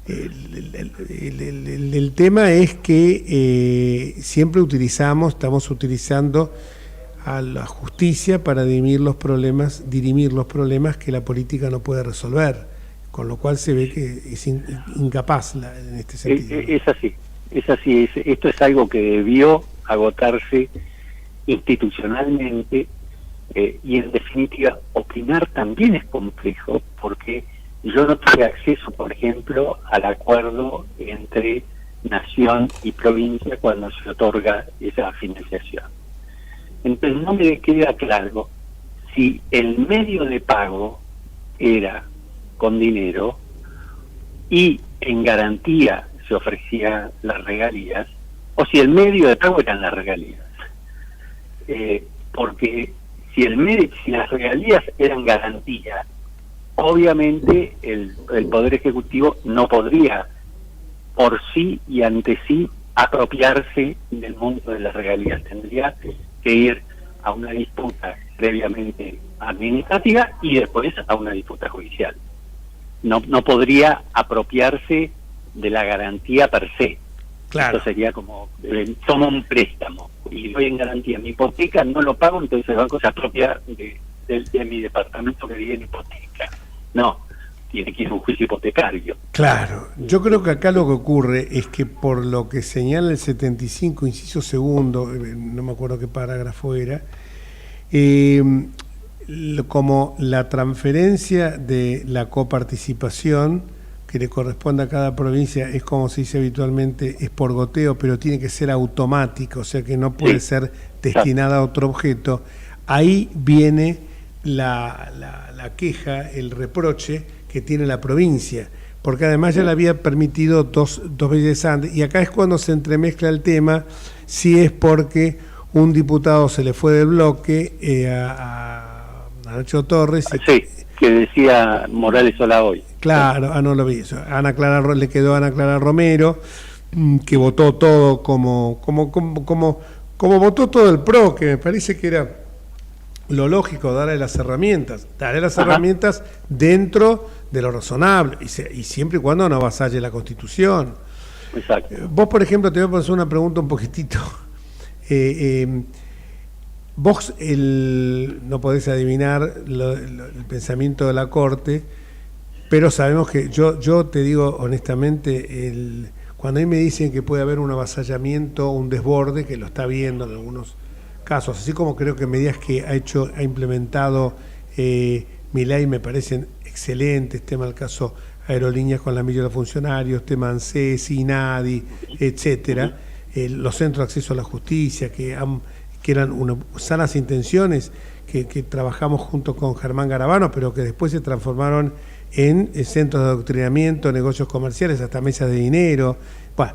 El tema es que siempre estamos utilizando a la justicia para dirimir los problemas que la política no puede resolver, con lo cual se ve que es incapaz en este sentido. Es así. Esto es algo que debió agotarse institucionalmente, y en definitiva opinar también es complejo, porque yo no tuve acceso, por ejemplo, al acuerdo entre nación y provincia cuando se otorga esa financiación. Entonces no me queda claro si el medio de pago era con dinero y en garantía se ofrecían las regalías, o si el medio de pago eran las regalías. Porque si las regalías eran garantía, obviamente el Poder Ejecutivo no podría por sí y ante sí apropiarse del monto de las regalías. Tendría que ir a una disputa previamente administrativa y después a una disputa judicial. No podría apropiarse de la garantía per se. Claro. Esto sería como, tomo un préstamo y doy en garantía mi hipoteca, no lo pago, entonces el banco se apropia de mi departamento que vive en hipoteca. No, tiene que ir a un juicio hipotecario. Claro, yo creo que acá lo que ocurre es que por lo que señala el 75, inciso segundo, no me acuerdo qué parágrafo era, como la transferencia de la coparticipación que le corresponde a cada provincia es, como se dice habitualmente, es por goteo, pero tiene que ser automático, o sea que no puede ser destinada a otro objeto. Ahí viene la queja, el reproche que tiene la provincia, porque además ya le había permitido dos veces antes, y acá es cuando se entremezcla el tema, si es porque un diputado se le fue del bloque a Nacho Torres. Sí, que decía Morales Solá hoy. Claro, no lo vi eso. Le quedó a Ana Clara Romero, que votó todo como votó todo el PRO, que me parece que era lo lógico, darle las herramientas dentro de lo razonable, y siempre y cuando no avasalle la Constitución. Exacto. Vos, por ejemplo, te voy a hacer una pregunta un poquitito. Vos no podés adivinar el pensamiento de la Corte, pero sabemos que yo te digo honestamente, cuando a mí me dicen que puede haber un avasallamiento, un desborde, que lo está viendo en algunos casos, así como creo que medidas que ha implementado Milei me parecen excelentes, tema del caso aerolíneas con la milla de funcionarios, tema ANSES, INADI, etcétera, los centros de acceso a la justicia, que eran sanas intenciones que trabajamos junto con Germán Garabano, pero que después se transformaron en centros de adoctrinamiento, negocios comerciales, hasta mesas de dinero. Bueno,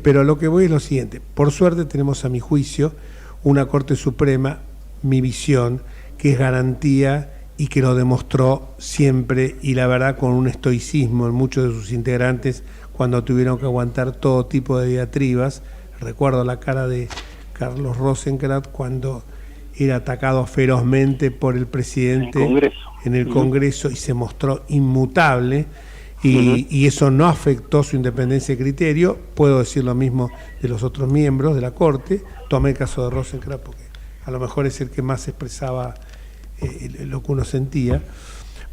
pero lo que voy es lo siguiente: por suerte tenemos, a mi juicio, una Corte Suprema, mi visión, que es garantía y que lo demostró siempre, y la verdad con un estoicismo en muchos de sus integrantes cuando tuvieron que aguantar todo tipo de diatribas. Recuerdo la cara de Carlos Rosenkrantz cuando era atacado ferozmente por el presidente en el Congreso y se mostró inmutable, y eso no afectó su independencia de criterio. Puedo decir lo mismo de los otros miembros de la Corte. Tomé el caso de Rosenkrantz porque a lo mejor es el que más expresaba lo que uno sentía.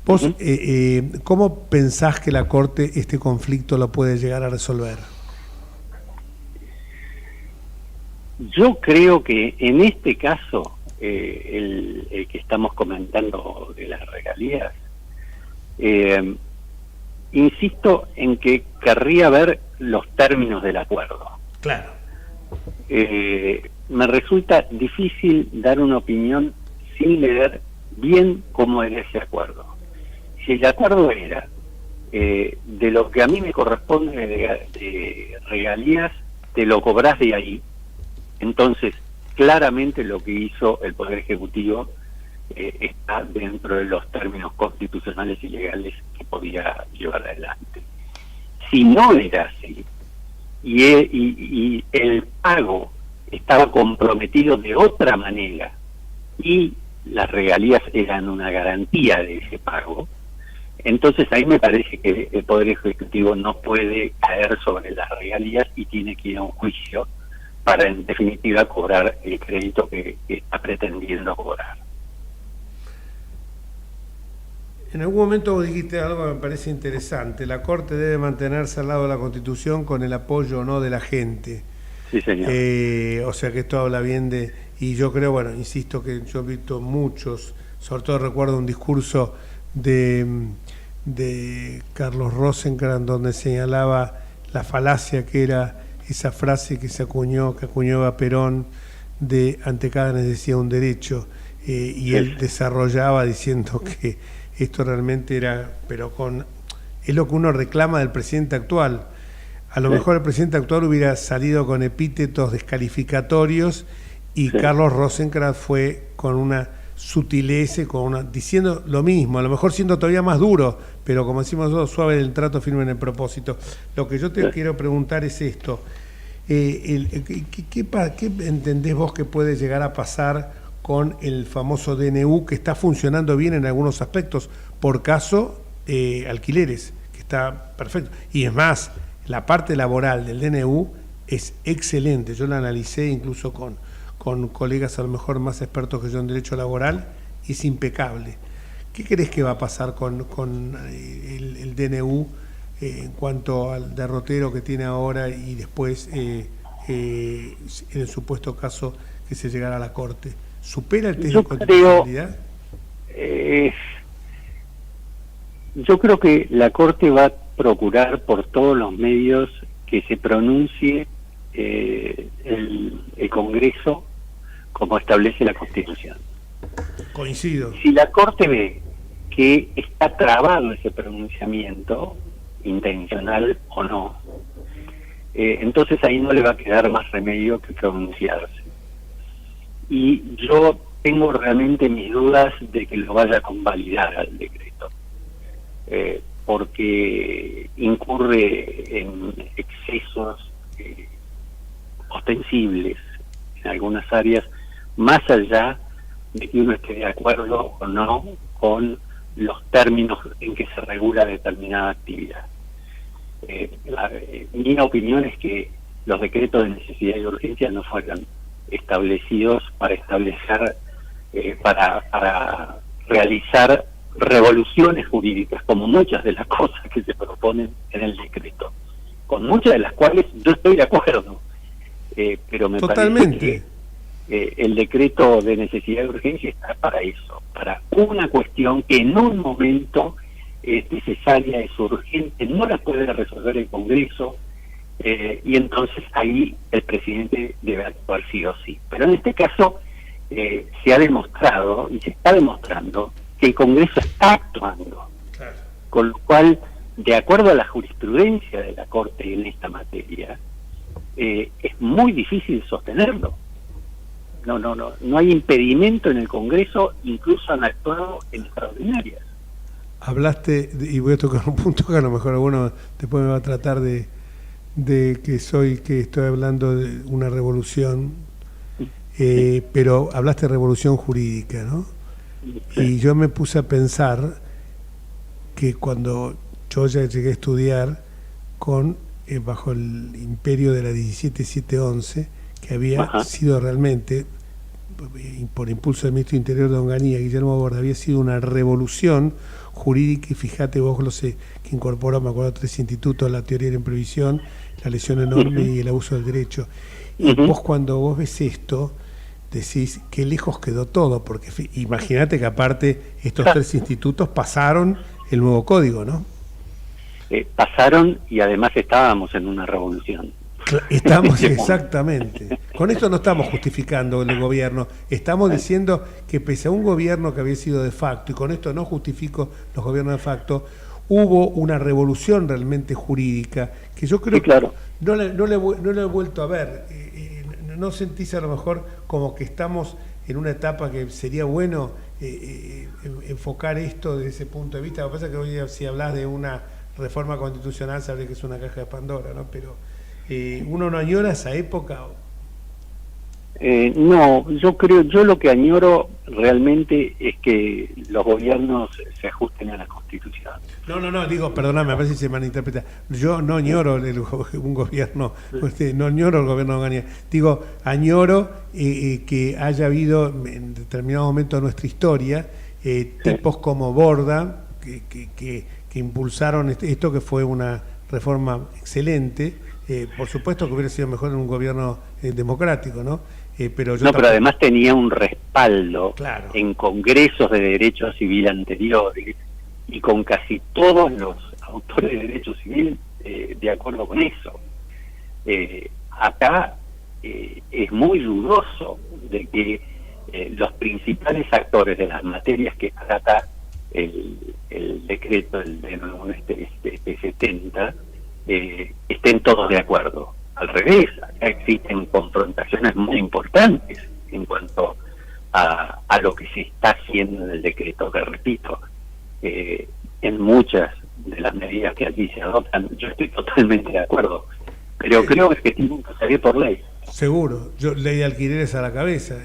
Vos, ¿cómo pensás que la Corte este conflicto lo puede llegar a resolver? Yo creo que en este caso, el que estamos comentando de las regalías, insisto en que querría ver los términos del acuerdo. Claro. Me resulta difícil dar una opinión sin leer bien cómo era ese acuerdo. Si el acuerdo era de lo que a mí me corresponde de regalías, te lo cobrás de ahí, entonces claramente lo que hizo el Poder Ejecutivo está dentro de los términos constitucionales y legales que podía llevar adelante. Si no era así, y el pago estaba comprometido de otra manera, y las regalías eran una garantía de ese pago, entonces ahí me parece que el Poder Ejecutivo no puede caer sobre las regalías y tiene que ir a un juicio para, en definitiva, cobrar el crédito que está pretendiendo cobrar. En algún momento vos dijiste algo que me parece interesante: la Corte debe mantenerse al lado de la Constitución con el apoyo o no de la gente. Sí, señor. O sea que esto habla bien de... Y yo creo, bueno, insisto que yo he visto muchos, sobre todo recuerdo un discurso de Carlos Rosenkrantz donde señalaba la falacia que era esa frase que acuñaba Perón de ante cada necesidad un derecho, y él desarrollaba diciendo que esto realmente era, es lo que uno reclama del presidente actual. A lo mejor el presidente actual hubiera salido con epítetos descalificatorios y Carlos Rosenkrantz fue con una sutileza, diciendo lo mismo, a lo mejor siendo todavía más duro, pero como decimos nosotros, suave el trato, firme en el propósito. Lo que yo te quiero preguntar es esto: ¿qué entendés vos que puede llegar a pasar con el famoso DNU, que está funcionando bien en algunos aspectos, por caso alquileres, que está perfecto? Y es más, la parte laboral del DNU es excelente. Yo la analicé incluso con colegas a lo mejor más expertos que yo en derecho laboral, y es impecable. ¿Qué crees que va a pasar con el DNU en cuanto al derrotero que tiene ahora y después en el supuesto caso que se llegara a la Corte? ¿Supera el test de constitucionalidad? Yo creo que la Corte va a procurar por todos los medios que se pronuncie el Congreso como establece la Constitución. Coincido. Si la Corte ve que está trabado ese pronunciamiento, intencional o no, entonces ahí no le va a quedar más remedio que pronunciarse. Y yo tengo realmente mis dudas de que lo vaya a convalidar al decreto, porque incurre en excesos ostensibles en algunas áreas, más allá de que uno esté de acuerdo o no con los términos en que se regula determinada actividad. Mi opinión es que los decretos de necesidad y urgencia no fueron establecidos para establecer, para realizar revoluciones jurídicas, como muchas de las cosas que se proponen en el decreto, con muchas de las cuales yo estoy de acuerdo, pero me Totalmente. parece que el decreto de necesidad y urgencia está para eso, para una cuestión que en un momento es necesaria, es urgente, no la puede resolver el Congreso, y entonces ahí el presidente debe actuar sí o sí. Pero en este caso se ha demostrado y se está demostrando que el Congreso está actuando, claro. Con lo cual, de acuerdo a la jurisprudencia de la Corte en esta materia, es muy difícil sostenerlo. No hay impedimento en el Congreso, incluso han actuado en extraordinarias. Hablaste, y voy a tocar un punto que a lo mejor alguno después me va a tratar de que estoy hablando de una revolución, pero hablaste de revolución jurídica, ¿no? Y yo me puse a pensar que cuando yo ya llegué a estudiar bajo el imperio de la 17711, que había sido realmente, por impulso del ministro de Interior de Onganía, Guillermo Borda, había sido una revolución jurídica, y fíjate vos que incorporó, me acuerdo, 3 institutos: la teoría de la imprevisión, la lesión enorme y el abuso del derecho. Y vos, cuando vos ves esto, decís qué lejos quedó todo, porque imagínate que aparte estos 3 institutos pasaron el nuevo código, ¿no? Pasaron, y además estábamos en una revolución. Estamos, exactamente. Con esto no estamos justificando el gobierno, estamos diciendo que pese a un gobierno que había sido de facto, y con esto no justifico los gobiernos de facto, hubo una revolución realmente jurídica que yo creo que no la he vuelto a ver. ¿No sentís a lo mejor como que estamos en una etapa que sería bueno enfocar esto desde ese punto de vista. Lo que pasa es que hoy, si hablas de una reforma constitucional, sabes que es una caja de Pandora, ¿no? Pero ¿uno no añora esa época? No, yo lo que añoro realmente es que los gobiernos se ajusten a la Constitución. No, digo, perdóname, a ver si se malinterpreta. Yo no añoro un gobierno, no añoro el gobierno de Gaña. Digo, añoro que haya habido en determinado momento de nuestra historia tipos como Borda que impulsaron esto, que fue una reforma excelente. Por supuesto que hubiera sido mejor en un gobierno democrático, ¿no? Pero además tenía un respaldo, claro, en congresos de derecho civil anteriores y con casi todos los autores de derecho civil de acuerdo con eso. Acá es muy dudoso de que los principales actores de las materias que trata el decreto, el 70, estén todos de acuerdo. Al revés, acá existen confrontaciones muy importantes en cuanto a lo que se está haciendo en el decreto, que repito, en muchas de las medidas que aquí se adoptan, yo estoy totalmente de acuerdo, pero creo que tienen que salir por ley. Seguro, ley de alquileres a la cabeza.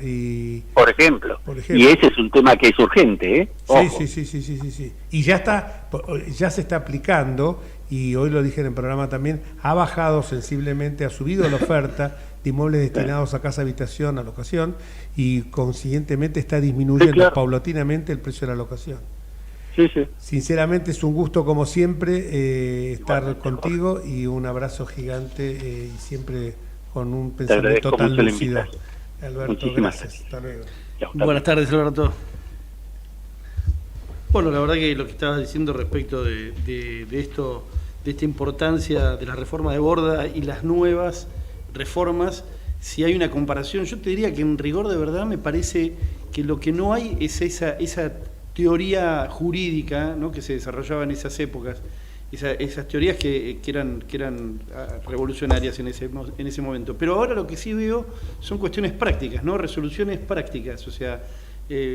Por ejemplo, y ese es un tema que es urgente, ¿eh? Ojo. Sí. Y ya se está aplicando, y hoy lo dije en el programa también, ha bajado sensiblemente, ha subido la oferta de inmuebles destinados a casa, habitación, a locación, y consiguientemente está disminuyendo paulatinamente el precio de la locación. Sí. Sinceramente es un gusto como siempre estar contigo, y un abrazo gigante, y siempre con un pensamiento tan lúcido. Alberto, muchísimas gracias. Hasta luego. Buenas tardes, Alberto. Bueno, la verdad que lo que estabas diciendo respecto de esto, de esta importancia de la reforma de Borda y las nuevas reformas, si hay una comparación, yo te diría que en rigor de verdad me parece que lo que no hay es esa teoría jurídica, ¿no?, que se desarrollaba en esas épocas, esas teorías que eran revolucionarias en ese momento. Pero ahora lo que sí veo son cuestiones prácticas, ¿no?, resoluciones prácticas, o sea,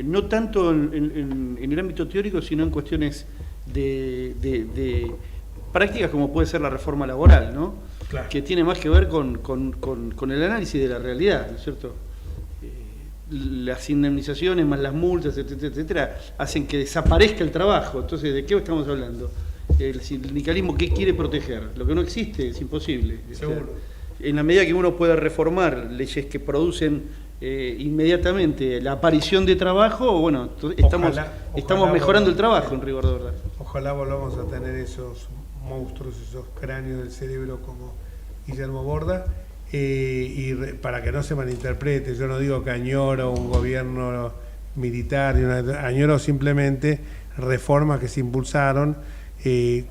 no tanto en el ámbito teórico, sino en cuestiones de prácticas, como puede ser la reforma laboral, ¿no? Claro. Que tiene más que ver con el análisis de la realidad, ¿no es cierto? Las indemnizaciones más las multas, etcétera, hacen que desaparezca el trabajo. Entonces, ¿de qué estamos hablando? El sindicalismo, ¿qué quiere proteger? Lo que no existe es imposible. Seguro. En la medida que uno pueda reformar leyes que producen inmediatamente la aparición de trabajo, bueno, estamos mejorando el trabajo, en rigor de verdad. Ojalá volvamos a tener esos monstruos, esos cráneos del cerebro como Guillermo Borda, y para que no se malinterprete, yo no digo que añoro un gobierno militar, añoro simplemente reformas que se impulsaron,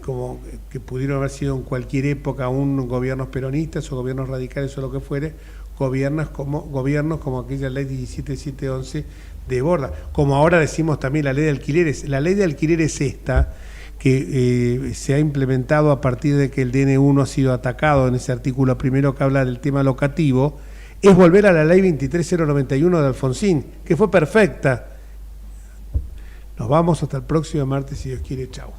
como que pudieron haber sido en cualquier época, aún gobiernos peronistas o gobiernos radicales o lo que fuere, gobiernos como aquella ley 17711 de Borda, como ahora decimos también la ley de alquileres. La ley de alquileres esta, que se ha implementado a partir de que el DN1 ha sido atacado en ese artículo primero que habla del tema locativo, es volver a la ley 23091 de Alfonsín, que fue perfecta. Nos vamos hasta el próximo martes, si Dios quiere. Chau.